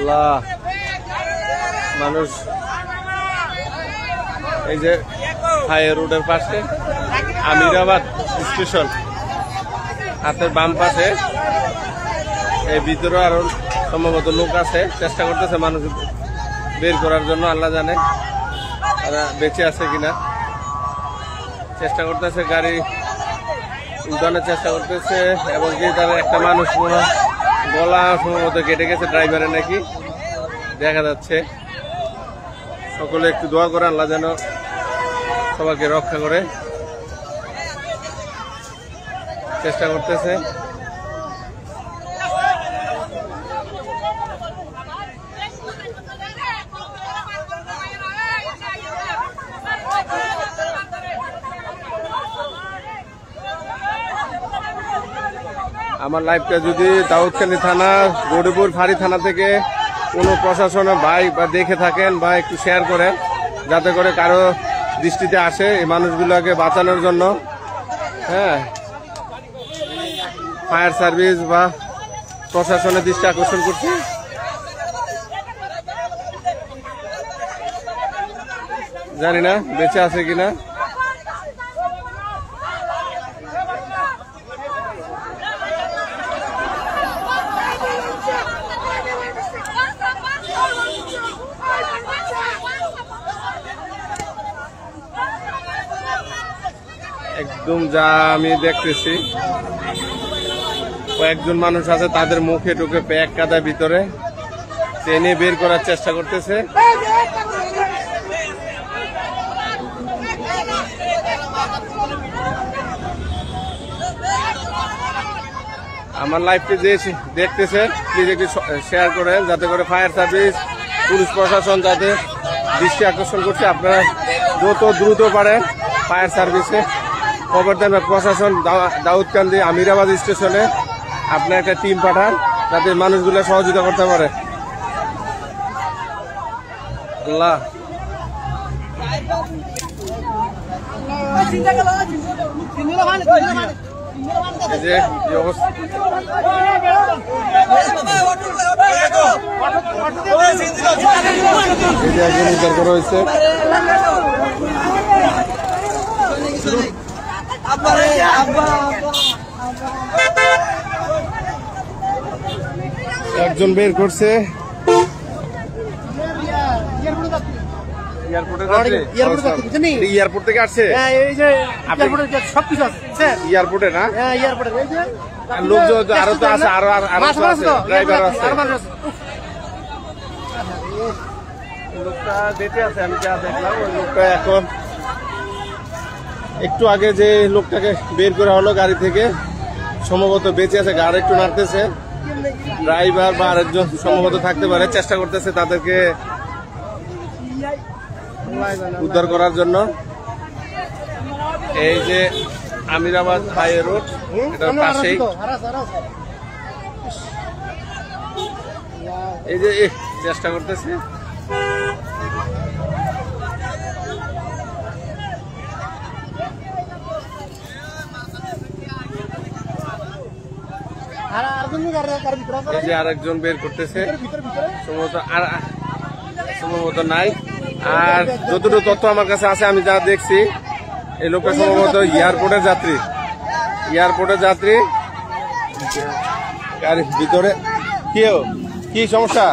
আল্লাহ, মানুষ এই যে হাই রোডের পাশে আমিরাবাদ স্টেশন, হাতের বাম পাশে এই ভিতরে আরো সম্ভবত লোক আছে, চেষ্টা করতেছে মানুষ বের করার জন্য। আল্লাহ জানে তারা বেঁচে আছে কিনা, চেষ্টা করতেছে, গাড়ি উঠানোর চেষ্টা করতেছে। এবং কি তার একটা মানুষ মনে গলা সম্ভবত কেটে গেছে ড্রাইভারের নাকি, দেখা যাচ্ছে। সকলে একটু দোয়া করে আল্লাহ যেন সবাইকে রক্ষা করে, চেষ্টা করতেছে। আমার লাইভটা যদি দাউদকান্দি থানা, গৌরীপুর ফাঁড়ি থানা থেকে কোনো প্রশাসনের ভাই বা দেখে থাকেন বা একটু শেয়ার করেন, যাতে করে কারো দৃষ্টিতে আসে এই মানুষগুলোকে বাঁচানোর জন্য। হ্যাঁ, ফায়ার সার্ভিস বা প্রশাসনের দৃষ্টি আকর্ষণ করছি। জানি না বেঁচে আছে কিনা। একদম যা আমি দেখতেছি, কয়েকজন মানুষ আছে তাদের মুখে ঢুকে প্যাক কাদা ভিতরে টেনে বের করার চেষ্টা করতেছে। আমার লাইভটি যে দেখতেছে প্লিজ একটু শেয়ার করেন, যাতে করে ফায়ার সার্ভিস, পুলিশ প্রশাসন যাতে দৃষ্টি আকর্ষণ করছে। আপনারা যত দ্রুত পারেন ফায়ার সার্ভিসে খবর দেন, প্রশাসন দাউদকান্দি আমিরাবাদ স্টেশনে আপনার একটা টিম পাঠান, যাতে মানুষগুলো সহযোগিতা করতে পারে। আল্লাহ, যে অবস্থা করা হয়েছে, একজন বের করছে। এয়ারপোর্ট থেকে আসছে, এয়ারপোর্টে না, লোকজন আরো তো আছে, আরো ড্রাইভার আছে, লোকটা বেঁচে আছে। আমি যা দেখলাম ওই লোকটা এখন একটু আগে যে লোকটাকে বের করা হলো গাড়ি থেকে, সম্ভবত বেঁচে আছে, গাড়ি একটু নাড়তেছে। ড্রাইভার বা আরেকজন সম্ভবত থাকতে পারে, চেষ্টা করতেছে তাদেরকে উদ্ধার করার জন্য। এই যে আমিরাবাদ হাইওয়ে রোড, এটার পাশেই এই যে চেষ্টা করতেছে। এই যে আরেকজন বের করতেছে, সম্ভবত নাই। আর যতটুকু তথ্য আমার কাছে আছে, আমি যা দেখছি, এই লোকটা সম্ভবত এয়ারপোর্টের যাত্রী। গাড়ির ভিতরে কি সমস্যা?